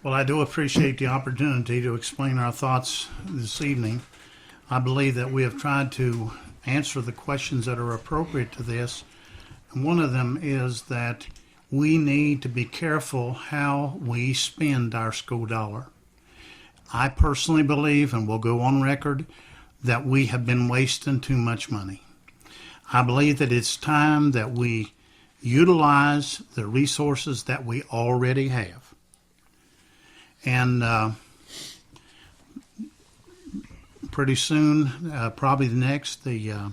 Well, I do appreciate the opportunity to explain our thoughts this evening. I believe that we have tried to answer the questions that are appropriate to this. And one of them is that we need to be careful how we spend our school dollar. I personally believe, and will go on record, that we have been wasting too much money. I believe that it's time that we utilize the resources that we already have. And pretty soon, probably the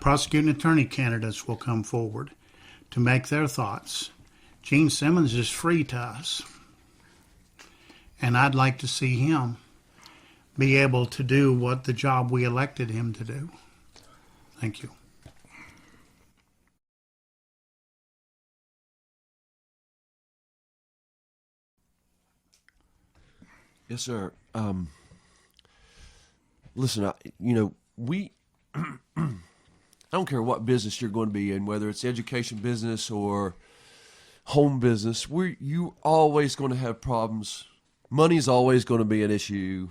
prosecuting attorney candidates will come forward to make their thoughts. Gene Simmons is free to us, and I'd like to see him be able to do what the job we elected him to do. Thank you. Yes, sir. Listen, we I don't care what business you're going to be in, whether it's education business or home business. You always going to have problems. Money's always going to be an issue.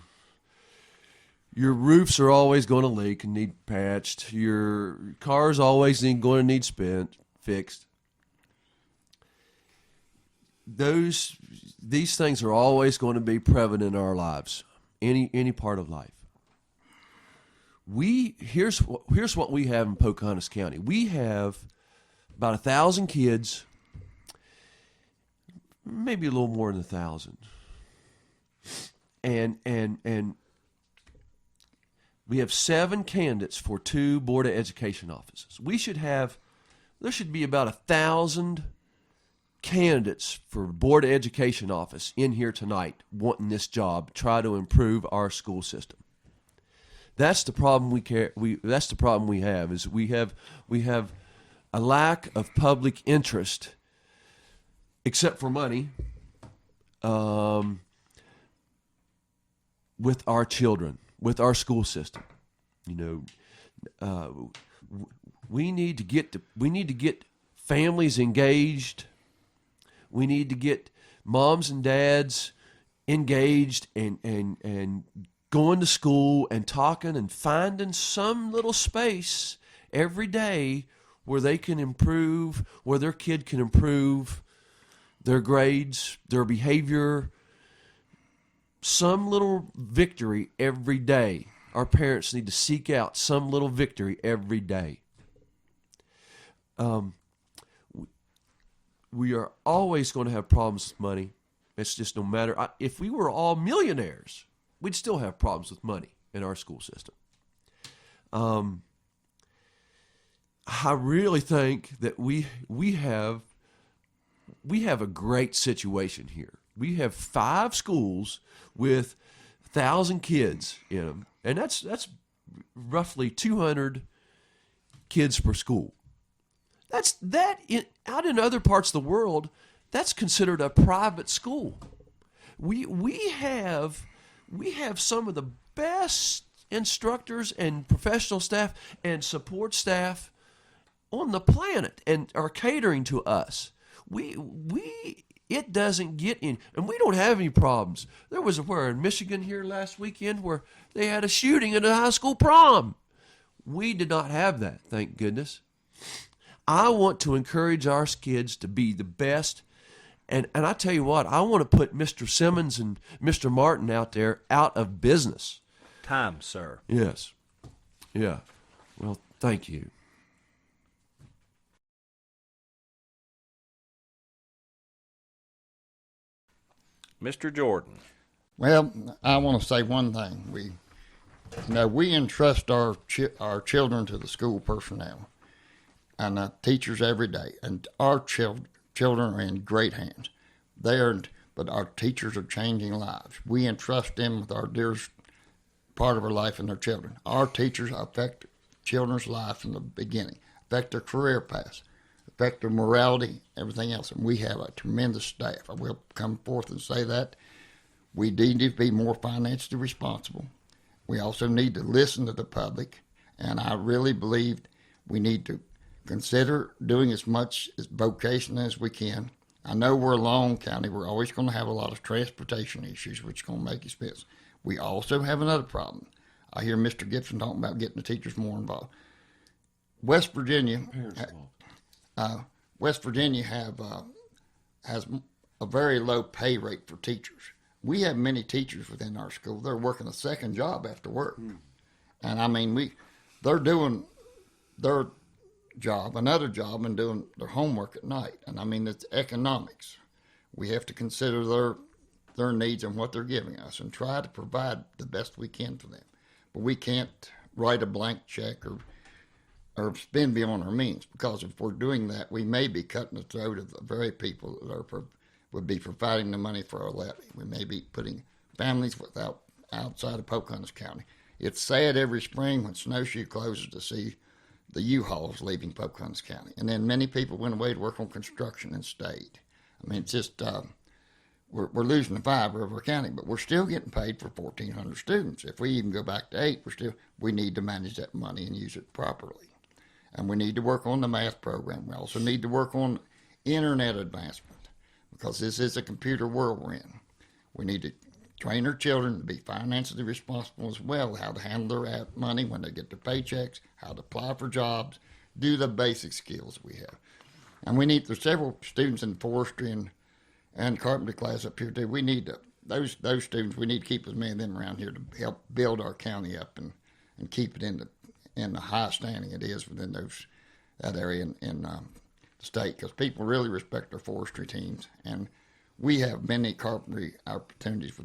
Your roofs are always going to leak and need patched. Your car's always going to need fixed. These things are always going to be prevalent in our lives, any part of life. Here's what we have in Pocahontas County. We have about 1,000 kids, maybe a little more than 1,000, and we have 7 candidates for 2 Board of Education offices. There should be about 1,000 candidates for Board of Education office in here tonight wanting this job, try to improve our school system. That's the problem that's the problem we have, is we have a lack of public interest, except for money, with our children, with our school system. We need to get families engaged. We need to get moms and dads engaged and going to school and talking and finding some little space every day where they can improve, where their kid can improve their grades, their behavior, some little victory every day. Our parents need to seek out some little victory every day. We are always going to have problems with money. It's just no matter. If we were all millionaires, we'd still have problems with money in our school system. I really think that we have a great situation here. We have 5 schools with 1,000 kids in them, and that's roughly 200 kids per school. Out in other parts of the world, that's considered a private school. We have some of the best instructors and professional staff and support staff on the planet, and are catering to us. It doesn't get in, and we don't have any problems. There was in Michigan here last weekend where they had a shooting at a high school prom. We did not have that, thank goodness. I want to encourage our kids to be the best. And I tell you what, I want to put Mr. Simmons and Mr. Martin out there out of business. Time, sir. Yes. Yeah. Well, thank you. Mr. Jordan. Well, I want to say one thing. We entrust our children to the school personnel and teachers every day, and our children are in great hands. But our teachers are changing lives. We entrust them with our dearest part of our life and their children. Our teachers affect children's lives from the beginning, affect their career paths, affect their morality, everything else. And we have a tremendous staff. I will come forth and say that. We need to be more financially responsible. We also need to listen to the public, and I really believe we need to consider doing as much as vocation as we can I know we're a long county. We're always going to have a lot of transportation issues, which is going to make expense. We also have another problem. I hear Mr. Gibson talking about getting the teachers more involved. West Virginia, has a very low pay rate for teachers. We have many teachers within our school. They're working a second job after work, and I mean they're doing their job, another job, and doing their homework at night. And I mean, it's economics. We have to consider their needs and what they're giving us and try to provide the best we can for them. But we can't write a blank check or spend beyond our means, because if we're doing that, we may be cutting the throat of the very people that would be providing the money for our levy. We may be putting families outside of Pocahontas County. It's sad every spring when Snowshoe closes to see the U-Hauls leaving Pocahontas County. And then many people went away to work on construction and stayed. I mean, it's just, we're losing the fiber of our county, but we're still getting paid for 1,400 students. If we even go back to 8, we need to manage that money and use it properly. And we need to work on the math program. We also need to work on internet advancement, because this is a computer world we're in. We need to train our children to be financially responsible as well, how to handle their money when they get their paychecks, how to apply for jobs, do the basic skills we have. And there's several students in forestry and carpentry class up here too. We need to, those students, we need to keep as many of them around here to help build our county up and keep it in the high standing it is within that area in the state, because people really respect our forestry teams, and we have many carpentry opportunities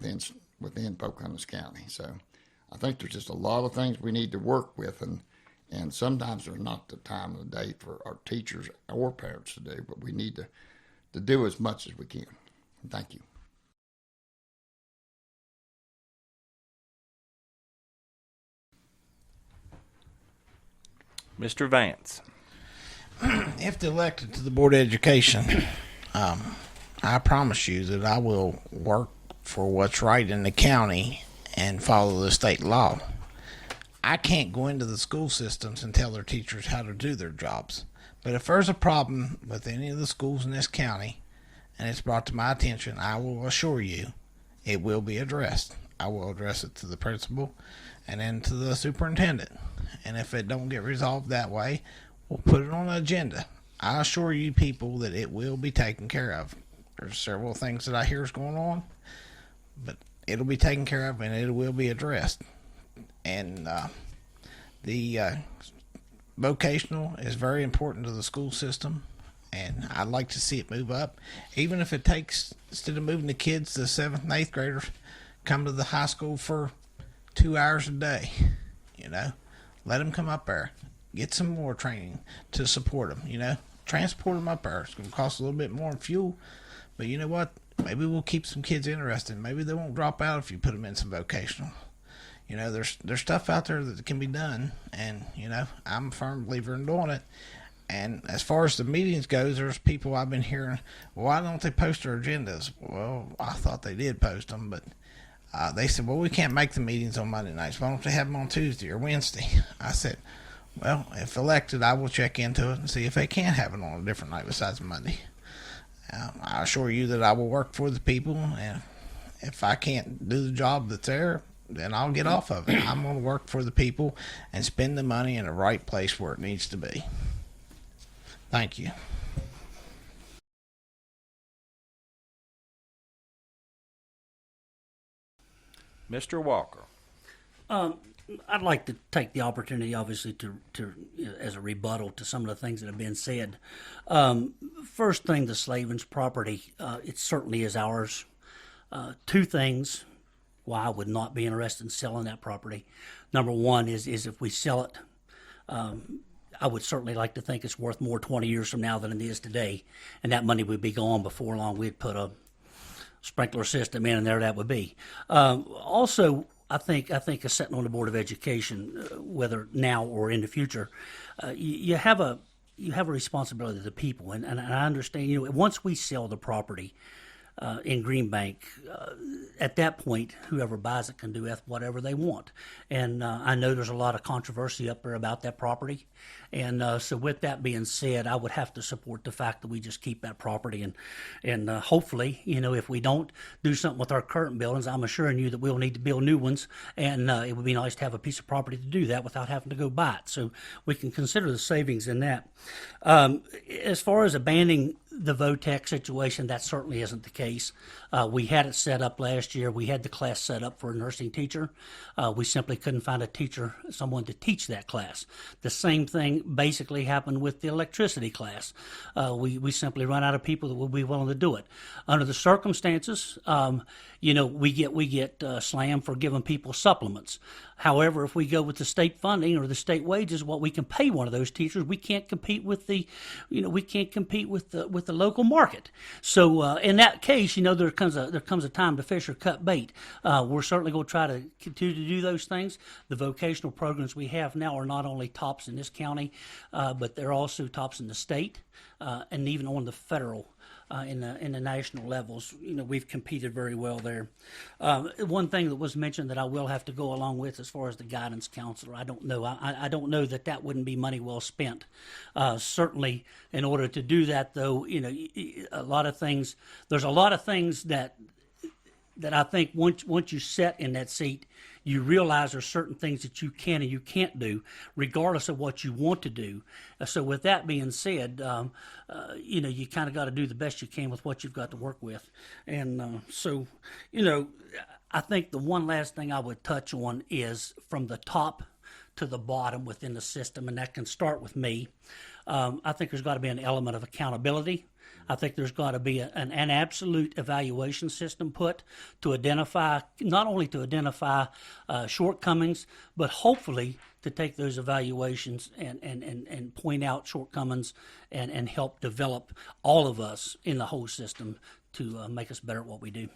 within Pocahontas County. So I think there's just a lot of things we need to work with, and sometimes there's not the time of the day for our teachers or parents to do, but we need to do as much as we can. Thank you. Mr. Vance. If elected to the Board of Education, I promise you that I will work for what's right in the county and follow the state law. I can't go into the school systems and tell their teachers how to do their jobs. But if there's a problem with any of the schools in this county and it's brought to my attention, I will assure you it will be addressed. I will address it to the principal and then to the superintendent. And if it don't get resolved that way, we'll put it on the agenda. I assure you people that it will be taken care of. There's several things that I hear is going on, but it'll be taken care of and it will be addressed. And the vocational is very important to the school system, and I'd like to see it move up. Even if it takes, instead of moving the kids, the 7th and 8th graders, come to the high school for 2 hours a day, let them come up there, get some more training to support them, transport them up there. It's going to cost a little bit more in fuel, but you know what? Maybe we'll keep some kids interested. Maybe they won't drop out if you put them in some vocational. There's stuff out there that can be done, and, I'm a firm believer in doing it. And as far as the meetings goes, there's people I've been hearing, why don't they post their agendas? Well, I thought they did post them, but they said, well, we can't make the meetings on Monday nights. Why don't they have them on Tuesday or Wednesday? I said, well, if elected, I will check into it and see if they can have it on a different night besides Monday. I assure you that I will work for the people, and if I can't do the job that's there, then I'll get off of it. I'm going to work for the people and spend the money in the right place where it needs to be. Thank you. Mr. Walker. I'd like to take the opportunity, obviously, to as a rebuttal to some of the things that have been said. First thing, the Slavens property, it certainly is ours. Two things why I would not be interested in selling that property. Number one is if we sell it, I would certainly like to think it's worth more 20 years from now than it is today, and that money would be gone before long. We'd put a sprinkler system in, and there that would be. Also, I think as sitting on the Board of Education, whether now or in the future, you have a responsibility to the people, and I understand. Once we sell the property in Green Bank, at that point, whoever buys it can do whatever they want. And I know there's a lot of controversy up there about that property. And so with that being said, I would have to support the fact that we just keep that property. And hopefully, if we don't do something with our current buildings, I'm assuring you that we'll need to build new ones. And it would be nice to have a piece of property to do that without having to go buy it. So we can consider the savings in that. As far as abandoning the VOTEC situation, that certainly isn't the case. We had it set up last year. We had the class set up for a nursing teacher. We simply couldn't find a teacher, someone to teach that class. The same thing basically happened with the electricity class. We simply run out of people that will be willing to do it. Under the circumstances, we get slammed for giving people supplements. However, if we go with the state funding or the state wages, what we can pay one of those teachers, we can't compete with the local market. So in that case, there comes a time to fish or cut bait. We're certainly going to try to continue to do those things. The vocational programs we have now are not only tops in this county, but they're also tops in the state and even on the federal. In the national levels, we've competed very well there. One thing that was mentioned that I will have to go along with as far as the guidance counselor, I don't know. I don't know that wouldn't be money well spent. Certainly, in order to do that, though, there's a lot of things that I think once you sit in that seat, you realize there's certain things that you can and you can't do, regardless of what you want to do. So with that being said, you kind of got to do the best you can with what you've got to work with. And I think the one last thing I would touch on is from the top to the bottom within the system, and that can start with me. I think there's got to be an element of accountability. I think there's got to be an absolute evaluation system put to identify, not only to identify shortcomings, but hopefully to take those evaluations and point out shortcomings and help develop all of us in the whole system to make us better at what we do.